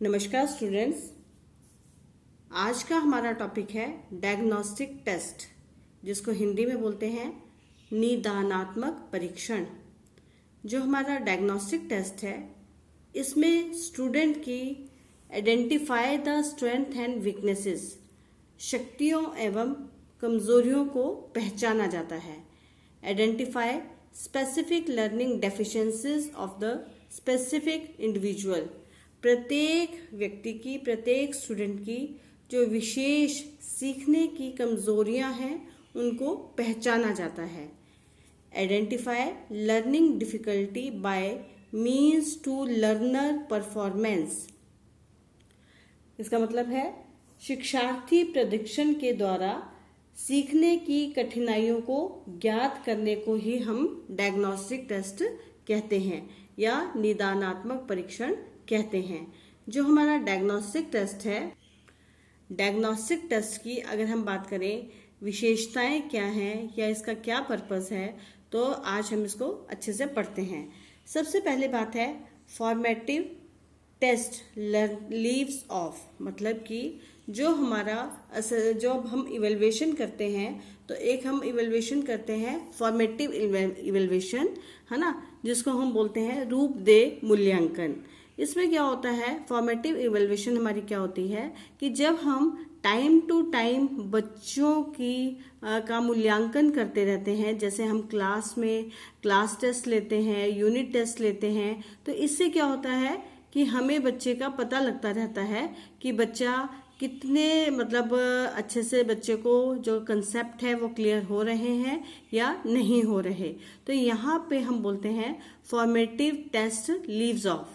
नमस्कार स्टूडेंट्स। आज का हमारा टॉपिक है डायग्नोस्टिक टेस्ट, जिसको हिंदी में बोलते हैं निदानात्मक परीक्षण। जो हमारा डायग्नोस्टिक टेस्ट है, इसमें स्टूडेंट की identify the strength and weaknesses, शक्तियों एवं कमजोरियों को पहचाना जाता है। Identify specific learning deficiencies of the specific individual, प्रत्येक व्यक्ति की, प्रत्येक स्टूडेंट की जो विशेष सीखने की कमजोरियां हैं उनको पहचाना जाता है। Identify learning difficulty by means to learner performance. इसका मतलब है शिक्षार्थी प्रशिक्षण के द्वारा सीखने की कठिनाइयों को ज्ञात करने को ही हम डायग्नोस्टिक टेस्ट कहते हैं या निदानात्मक परीक्षण कहते हैं। जो हमारा डायग्नोस्टिक टेस्ट है, डायग्नोस्टिक टेस्ट की अगर हम बात करें विशेषताएं क्या हैं या इसका क्या पर्पस है, तो आज हम इसको अच्छे से पढ़ते हैं। सबसे पहले बात है फॉर्मेटिव टेस्ट लीव्स ऑफ, मतलब कि जो हम इवेल्युएशन करते हैं, तो एक हम इवेल्युएशन करते हैं फॉर्मेटिव इवेल्युएशन, है ना, जिसको हम बोलते हैं रूप दे मूल्यांकन। इसमें क्या होता है, फॉर्मेटिव इवेल्युएशन हमारी क्या होती है कि जब हम टाइम टू टाइम बच्चों की का मूल्यांकन करते रहते हैं, जैसे हम क्लास में क्लास टेस्ट लेते हैं, यूनिट टेस्ट लेते हैं, तो इससे क्या होता है कि हमें बच्चे का पता लगता रहता है कि बच्चा कितने अच्छे से बच्चे को जो कंसेप्ट है वो क्लियर हो रहे हैं या नहीं हो रहे। तो यहाँ पे हम बोलते हैं फॉर्मेटिव टेस्ट लीव्स ऑफ,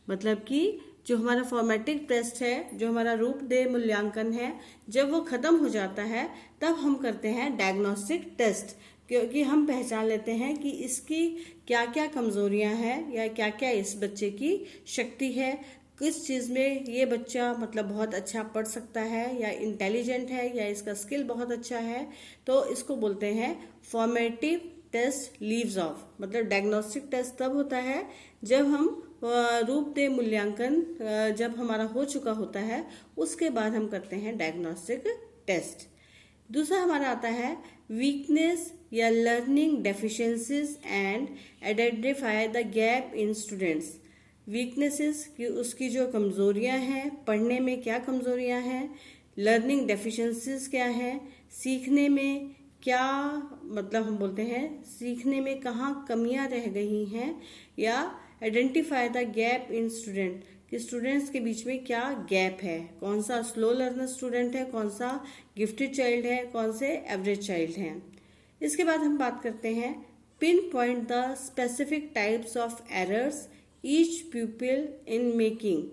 मतलब कि जो हमारा फॉर्मेटिव टेस्ट है, जो हमारा रूप दे मूल्यांकन है, जब वो खत्म हो जाता है तब हम करते हैं डायग्नोस्टिक टेस्ट, क्योंकि हम पहचान लेते हैं कि इसकी क्या क्या कमजोरियां हैं या क्या क्या इस बच्चे की शक्ति है, किस चीज में ये बच्चा बहुत अच्छा पढ़ सकता है या इंटेलिजेंट है या इसका स्किल बहुत अच्छा है। तो इसको बोलते हैं formative test leaves off. Diagnostic test तब होता है जब हम रूप दे मूल्यांकन जब हमारा हो चुका होता है, उसके बाद हम करते हैं डायग्नोस्टिक टेस्ट। दूसरा हमारा आता है वीकनेस या learning deficiencies and identify the gap in students. Weaknesses की उसकी जो कमजोरियां हैं, पढ़ने में क्या कमजोरियां हैं, लर्निंग डेफिशिएंसीज क्या है, सीखने में क्या हम बोलते हैं सीखने में कहाँ कमियां रह गई हैं, या identify the gap in student कि स्टूडेंट्स के बीच में क्या गैप है, कौन सा स्लो लर्नर स्टूडेंट है, कौन सा गिफ्टेड चाइल्ड है, कौन से एवरेज चाइल्ड हैं। इसके बाद हम बात करते हैं pin point the specific types of errors each प्यूपिल in making,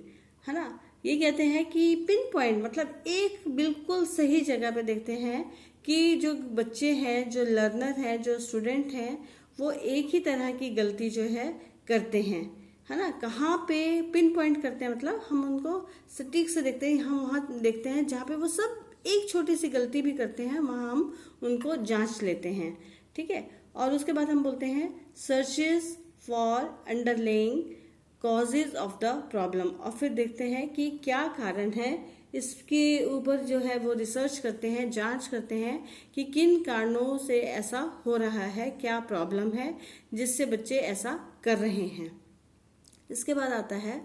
है ना। ये कहते हैं कि पिन पॉइंट एक बिल्कुल सही जगह पे देखते हैं कि जो बच्चे हैं, जो लर्नर हैं, जो स्टूडेंट हैं, वो एक ही तरह की गलती जो है करते हैं, है ना। कहाँ पे पिन पॉइंट करते हैं, हम उनको सटीक से देखते हैं, हम वहाँ देखते हैं जहाँ पे वो सब एक छोटी सी गलती भी करते हैं, वहाँ हम उनको जांच लेते हैं, ठीक है। और उसके बाद हम बोलते हैं searches for underlying causes of the problem, और फिर देखते हैं कि क्या कारण है, इसके ऊपर जो है वो रिसर्च करते हैं, जांच करते हैं कि किन कारणों से ऐसा हो रहा है, क्या प्रॉब्लम है जिससे बच्चे ऐसा कर रहे हैं। इसके बाद आता है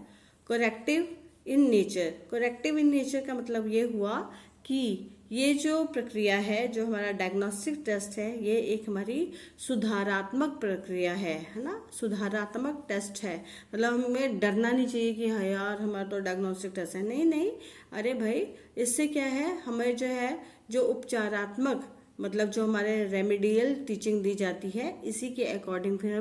corrective in nature. Corrective in nature का मतलब ये हुआ कि ये जो प्रक्रिया है, जो हमारा डायग्नोस्टिक टेस्ट है, ये एक हमारी सुधारात्मक प्रक्रिया है ना, सुधारात्मक टेस्ट है। हमें डरना नहीं चाहिए कि हाँ यार हमारा तो डायग्नोस्टिक टेस्ट है, नहीं नहीं, अरे भाई इससे क्या है, हमें जो है जो उपचारात्मक जो हमारे रेमेडियल टीचिंग दी जाती है, इसी के अकॉर्डिंग फिर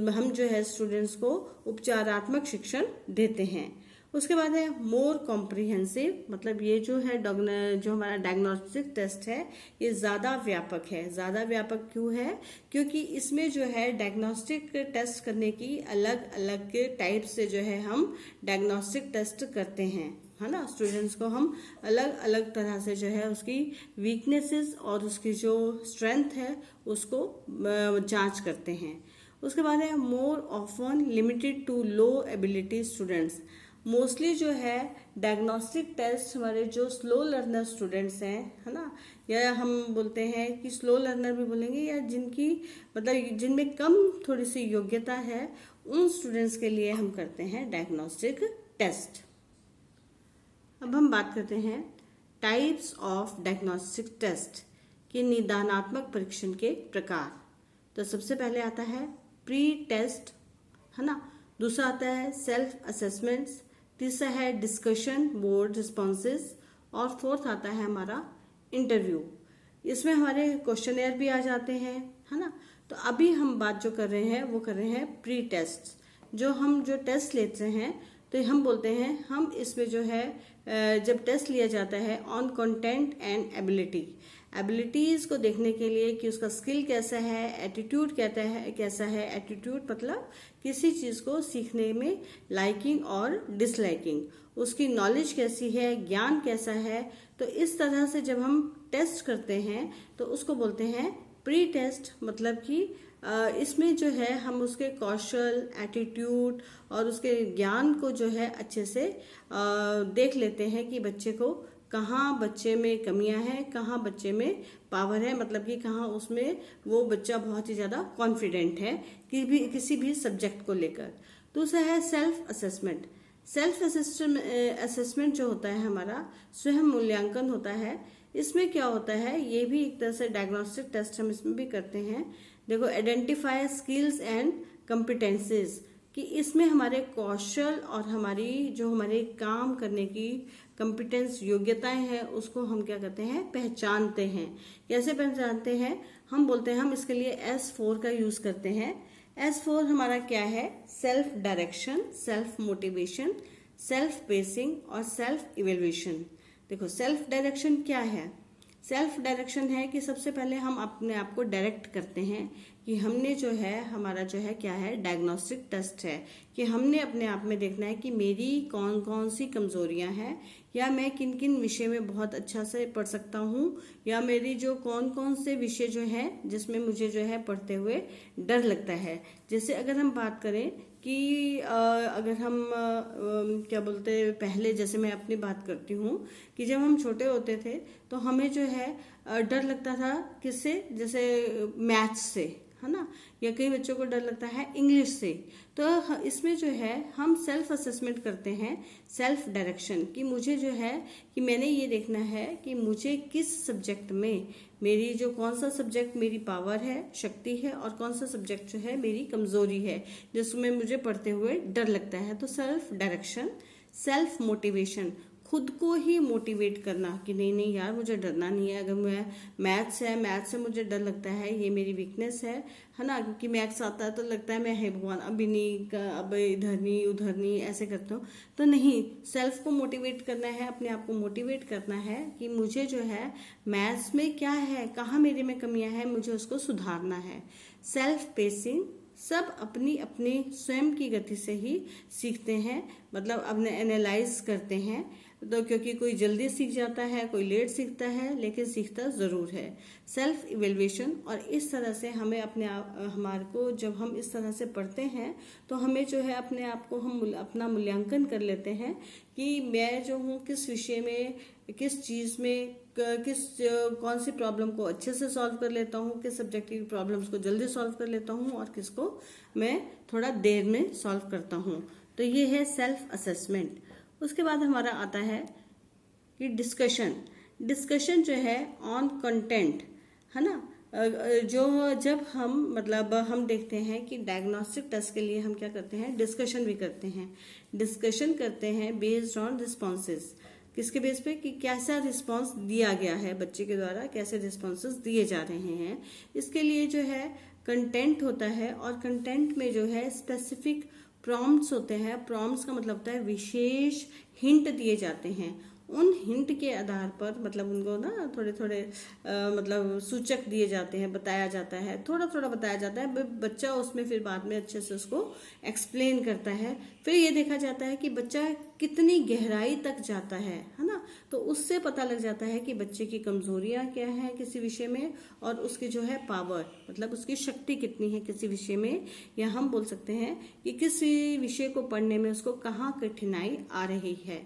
हम जो है स्टूडेंट्स को उपचारात्मक शिक्षण देते हैं। उसके बाद है मोर कॉम्प्रिहेंसिव, ये जो है जो हमारा डायग्नोस्टिक टेस्ट है, ये ज़्यादा व्यापक है। ज़्यादा व्यापक क्यों है, क्योंकि इसमें जो है डायग्नोस्टिक टेस्ट करने की अलग अलग टाइप से जो है हम डायग्नोस्टिक टेस्ट करते हैं, है ना। स्टूडेंट्स को हम अलग अलग तरह से जो है उसकी वीकनेसेस और उसकी जो स्ट्रेंथ है उसको जांच करते हैं। उसके बाद है more often limited to low ability students. Mostly जो है डायग्नोस्टिक टेस्ट हमारे जो स्लो लर्नर स्टूडेंट्स हैं, है ना, या हम बोलते हैं कि स्लो लर्नर भी बोलेंगे, या जिनकी मतलब जिनमें कम थोड़ी सी योग्यता है, उन स्टूडेंट्स के लिए हम करते हैं डायग्नोस्टिक टेस्ट। अब हम बात करते हैं टाइप्स ऑफ डायग्नोस्टिक टेस्ट के निदानात्मक परीक्षण के प्रकार। तो सबसे पहले आता है प्री टेस्ट, है ना, दूसरा आता है सेल्फ असेसमेंट्स, तीसरा है डिस्कशन बोर्ड रिस्पॉन्सेज, और फोर्थ आता है हमारा इंटरव्यू। इसमें हमारे क्वेश्चनेयर भी आ जाते हैं, है ना। तो अभी हम बात जो कर रहे हैं वो कर रहे हैं प्री टेस्ट। जो टेस्ट लेते हैं तो हम बोलते हैं, हम इसमें जो है जब टेस्ट लिया जाता है ऑन कंटेंट एंड एबिलिटीज को देखने के लिए कि उसका स्किल कैसा है, एटीट्यूड कैसा है। एटीट्यूड मतलब किसी चीज को सीखने में लाइकिंग और डिसलाइकिंग, उसकी नॉलेज कैसी है, ज्ञान कैसा है। तो इस तरह से जब हम टेस्ट करते हैं तो उसको बोलते हैं प्री टेस्ट। मतलब कि इसमें जो है हम उसके कौशल, एटीट्यूड और उसके ज्ञान को जो है अच्छे से देख लेते हैं कि बच्चे को कहाँ बच्चे में कमियां हैं, कहाँ बच्चे में पावर है, मतलब कि कहाँ उसमें वो बच्चा बहुत ही ज़्यादा कॉन्फिडेंट है किसी भी सब्जेक्ट को लेकर। दूसरा है सेल्फ असेसमेंट। सेल्फ असेसमेंट जो होता है हमारा स्वयं मूल्यांकन होता है। इसमें क्या होता है, ये भी एक तरह से डायग्नोस्टिक टेस्ट हम इसमें भी करते हैं। देखो, आइडेंटिफाई स्किल्स एंड कॉम्पिटेंसीज, कि इसमें हमारे कौशल और हमारे काम करने की कॉम्पिटेंस योग्यताएं हैं, उसको हम क्या करते हैं, पहचानते हैं। कैसे पहचानते हैं, हम बोलते हैं हम इसके लिए S4 का यूज करते हैं। S4 हमारा क्या है, self direction, self motivation, self pacing और सेल्फ इवेल्युएशन। देखो, सेल्फ डायरेक्शन क्या है, सेल्फ डायरेक्शन है कि सबसे पहले हम अपने आप को डायरेक्ट करते हैं कि हमने जो है हमारा जो है क्या है, डायग्नोस्टिक टेस्ट है कि हमने अपने आप में देखना है कि मेरी कौन कौन सी कमजोरियां हैं, या मैं किन किन विषय में बहुत अच्छा से पढ़ सकता हूँ, या मेरी जो कौन कौन से विषय जो है जिसमें मुझे जो है पढ़ते हुए डर लगता है। जैसे अगर हम बात करें कि अगर हम क्या बोलते हैं, पहले जैसे मैं अपनी बात करती हूँ कि जब हम छोटे होते थे तो हमें जो है डर लगता था किससे, जैसे मैथ्स से, है ना, या कई बच्चों को डर लगता है इंग्लिश से। तो इसमें जो है हम सेल्फ असेसमेंट करते हैं, सेल्फ डायरेक्शन, कि मुझे जो है कि मैंने ये देखना है कि मुझे किस सब्जेक्ट में मेरी जो कौन सा सब्जेक्ट मेरी पावर है, शक्ति है, और कौन सा सब्जेक्ट जो है मेरी कमजोरी है, जिसमें मुझे पढ़ते हुए डर लगता है। तो सेल्फ डायरेक्शन, सेल्फ मोटिवेशन, खुद को ही मोटिवेट करना कि नहीं नहीं यार, मुझे डरना नहीं है। अगर मैं मैथ्स से मुझे डर लगता है, ये मेरी वीकनेस है ना, क्योंकि मैथ्स आता है तो लगता है मैं हे भगवान अभी नहीं, अब इधर नहीं उधर नहीं ऐसे करता हूँ। तो नहीं, सेल्फ को मोटिवेट करना है, अपने आप को मोटिवेट करना है कि मुझे जो है मैथ्स में क्या है, कहाँ मेरे में कमियां हैं, मुझे उसको सुधारना है। सेल्फ पेसिंग, सब अपनी अपनी स्वयं की गति से ही सीखते हैं, मतलब अपने एनालाइज करते हैं। तो क्योंकि कोई जल्दी सीख जाता है, कोई लेट सीखता है, लेकिन सीखता जरूर है। सेल्फ इवेल्युएशन, और इस तरह से हमें हमारे को जब हम इस तरह से पढ़ते हैं तो हमें जो है अपने आप को हम अपना मूल्यांकन कर लेते हैं कि मैं जो हूँ किस विषय में, किस चीज में, कौन सी प्रॉब्लम को अच्छे से सॉल्व कर लेता हूँ, किस सब्जेक्ट की प्रॉब्लम्स को जल्दी सॉल्व कर लेता हूँ और किसको मैं थोड़ा देर में सॉल्व करता हूँ। तो ये है सेल्फ असेसमेंट। उसके बाद हमारा आता है कि डिस्कशन जो है ऑन कंटेंट, है ना। जब हम देखते हैं कि डायग्नोस्टिक टेस्ट के लिए हम क्या करते हैं, डिस्कशन भी करते हैं। डिस्कशन करते हैं बेस्ड ऑन रिस्पॉन्सेज, किसके बेस पे कि कैसा रिस्पॉन्स दिया गया है, बच्चे के द्वारा कैसे रिस्पॉन्सेज दिए जा रहे हैं। इसके लिए जो है कंटेंट होता है, और कंटेंट में जो है स्पेसिफिक प्रॉम्प्ट्स होते हैं। प्रॉम्प्ट्स का मतलब होता है विशेष हिंट दिए जाते हैं, उन हिंट के आधार पर मतलब उनको ना थोड़े थोड़े मतलब सूचक दिए जाते हैं, बताया जाता है, थोड़ा थोड़ा बताया जाता है, बच्चा उसमें फिर बाद में अच्छे से उसको एक्सप्लेन करता है। फिर ये देखा जाता है कि बच्चा कितनी गहराई तक जाता है ना। तो उससे पता लग जाता है कि बच्चे की कमजोरियां क्या हैं किसी विषय में, और उसकी जो है पावर मतलब उसकी शक्ति कितनी है किसी विषय में, या हम बोल सकते हैं कि किसी विषय को पढ़ने में उसको कहाँ कठिनाई आ रही है।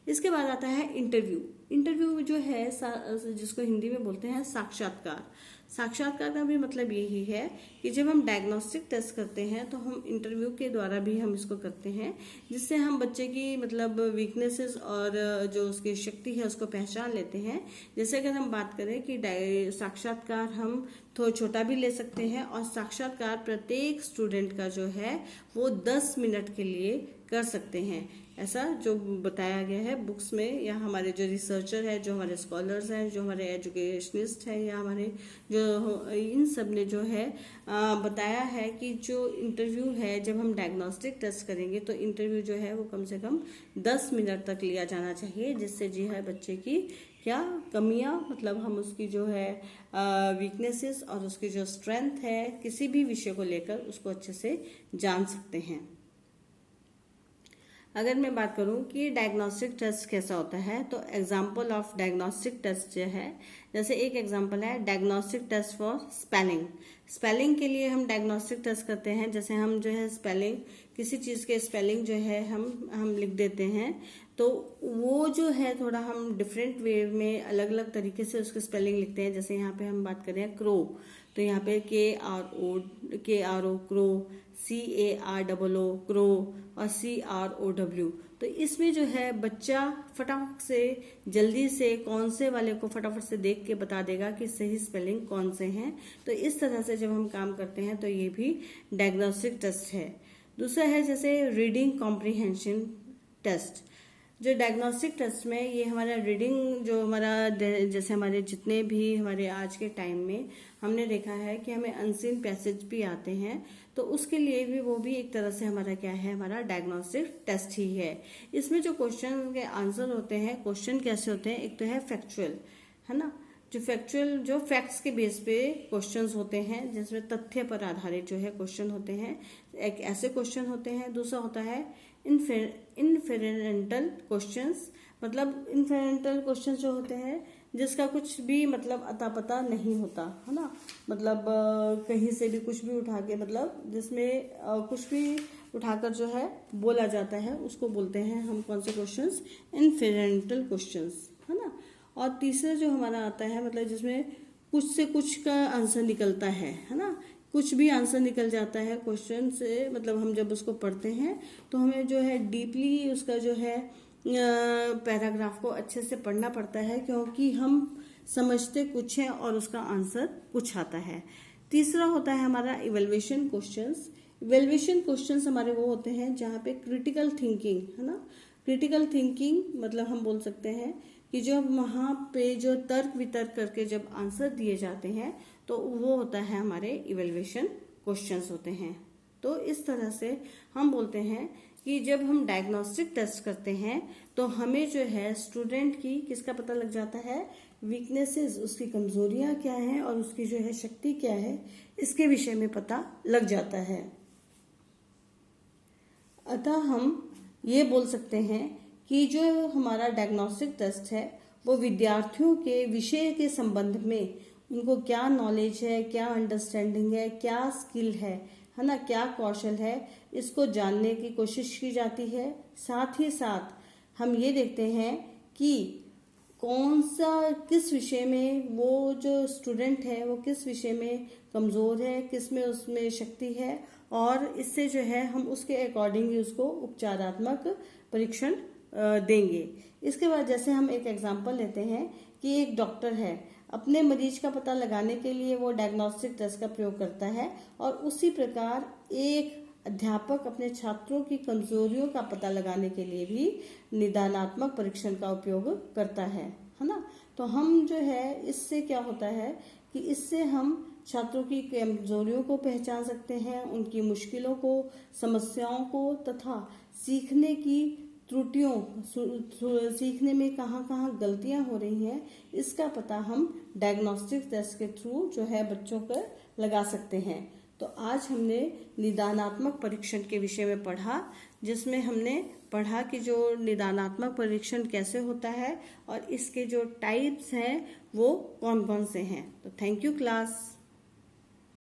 इसके बाद आता है इंटरव्यू। इंटरव्यू जो है जिसको हिंदी में बोलते हैं साक्षात्कार। साक्षात्कार का भी मतलब यही है कि जब हम डायग्नोस्टिक टेस्ट करते हैं तो हम इंटरव्यू के द्वारा भी हम इसको करते हैं, जिससे हम बच्चे की मतलब वीकनेसेस और जो उसकी शक्ति है उसको पहचान लेते हैं। जैसे अगर हम बात करें कि साक्षात्कार हम थोड़ा छोटा भी ले सकते हैं, और साक्षात्कार प्रत्येक स्टूडेंट का जो है वो 10 मिनट के लिए कर सकते हैं, ऐसा जो बताया गया है बुक्स में, या हमारे जो रिसर्चर है, जो हमारे स्कॉलर्स हैं, जो हमारे एजुकेशनिस्ट हैं, या हमारे जो इन सब ने जो है बताया है कि जो इंटरव्यू है जब हम डायग्नोस्टिक टेस्ट करेंगे तो इंटरव्यू जो है वो कम से कम 10 मिनट तक लिया जाना चाहिए, जिससे जी है बच्चे की क्या कमियां मतलब हम उसकी जो है वीकनेसेस और उसकी जो स्ट्रेंथ है किसी भी विषय को लेकर उसको अच्छे से जान सकते हैं। अगर मैं बात करूं कि डायग्नोस्टिक टेस्ट कैसा होता है, तो एग्जांपल ऑफ डायग्नोस्टिक टेस्ट जो है, जैसे एक एग्जांपल है diagnostic test for spelling. Spelling के लिए हम डायग्नोस्टिक टेस्ट करते हैं, जैसे हम जो है स्पेलिंग किसी चीज़ के स्पेलिंग जो है हम लिख देते हैं, तो वो जो है थोड़ा हम डिफरेंट वे में अलग अलग तरीके से उसकी स्पेलिंग लिखते हैं। जैसे यहाँ पे हम बात करें क्रो, तो यहाँ पे KRO क्रो, CARO क्रो और CROW। तो इसमें जो है बच्चा फटाफट से जल्दी से कौन से वाले को फटाफट से देख के बता देगा कि सही स्पेलिंग कौन से हैं। तो इस तरह से जब हम काम करते हैं तो ये भी डायग्नोस्टिक टेस्ट है। दूसरा है जैसे रीडिंग कॉम्प्रिहेंशन टेस्ट। जो डायग्नोस्टिक टेस्ट में ये हमारा रीडिंग जो हमारा जैसे हमारे जितने भी हमारे आज के टाइम में हमने देखा है कि हमें अनसीन पैसेज भी आते हैं, तो उसके लिए भी वो भी एक तरह से हमारा क्या है, हमारा डायग्नोस्टिक टेस्ट ही है। इसमें जो क्वेश्चन के आंसर होते हैं, क्वेश्चन कैसे होते हैं, एक तो है फैक्चुअल, है ना, जो फैक्ट्स के बेस पे क्वेश्चंस होते हैं जिसमें तथ्य पर आधारित जो है क्वेश्चन होते हैं, एक ऐसे क्वेश्चन होते हैं। दूसरा होता है इन्फेरेंटल क्वेश्चंस, मतलब इन्फेरेंटल क्वेश्चंस जो होते हैं जिसका कुछ भी मतलब अता पता नहीं होता, है ना, मतलब कहीं से भी कुछ भी उठा के मतलब जिसमें कुछ भी उठाकर जो है बोला जाता है उसको बोलते हैं हम कौन से क्वेश्चंस, इन्फेरेंटल क्वेश्चंस, है ना। और तीसरा जो हमारा आता है मतलब जिसमें कुछ से कुछ का आंसर निकलता है ना, कुछ भी आंसर निकल जाता है क्वेश्चन से, मतलब हम जब उसको पढ़ते हैं तो हमें जो है डीपली उसका जो है पैराग्राफ को अच्छे से पढ़ना पड़ता है, क्योंकि हम समझते कुछ हैं और उसका आंसर कुछ आता है। तीसरा होता है हमारा इवैल्यूएशन क्वेश्चंस। इवैल्यूएशन क्वेश्चंस हमारे वो होते हैं जहाँ पे क्रिटिकल थिंकिंग, है ना, क्रिटिकल थिंकिंग मतलब हम बोल सकते हैं कि जो वहाँ पे जो तर्क वितर्क करके जब आंसर दिए जाते हैं तो वो होता है हमारे इवैल्यूएशन क्वेश्चंस होते हैं। तो इस तरह से हम बोलते हैं कि जब हम डायग्नोस्टिक टेस्ट करते हैं तो हमें जो है स्टूडेंट की किसका पता लग जाता है, वीकनेसेस, उसकी कमजोरियां क्या हैं और उसकी जो है शक्ति क्या है, इसके विषय में पता लग जाता है। अतः हम ये बोल सकते हैं कि जो हमारा डायग्नोस्टिक टेस्ट है वो विद्यार्थियों के विषय के संबंध में उनको क्या नॉलेज है, क्या अंडरस्टैंडिंग है, क्या स्किल है ना, क्या कौशल है, इसको जानने की कोशिश की जाती है। साथ ही साथ हम ये देखते हैं कि कौन सा किस विषय में वो जो स्टूडेंट है वो किस विषय में कमजोर है, किस में उसमें शक्ति है, और इससे जो है हम उसके अकॉर्डिंग उसको उपचारात्मक परीक्षण देंगे। इसके बाद जैसे हम एक एग्जांपल लेते हैं कि एक डॉक्टर है, अपने मरीज का पता लगाने के लिए वो डायग्नोस्टिक टेस्ट का प्रयोग करता है, और उसी प्रकार एक अध्यापक अपने छात्रों की कमजोरियों का पता लगाने के लिए भी निदानात्मक परीक्षण का उपयोग करता है ना। तो हम जो है इससे क्या होता है कि इससे हम छात्रों की कमजोरियों को पहचान सकते हैं, उनकी मुश्किलों को, समस्याओं को तथा सीखने की त्रुटियों सीखने में कहाँ कहाँ गलतियां हो रही हैं, इसका पता हम डायग्नोस्टिक टेस्ट के थ्रू जो है बच्चों पर लगा सकते हैं। तो आज हमने निदानात्मक परीक्षण के विषय में पढ़ा, जिसमें हमने पढ़ा कि जो निदानात्मक परीक्षण कैसे होता है और इसके जो टाइप्स हैं वो कौन कौन से हैं। तो थैंक यू क्लास।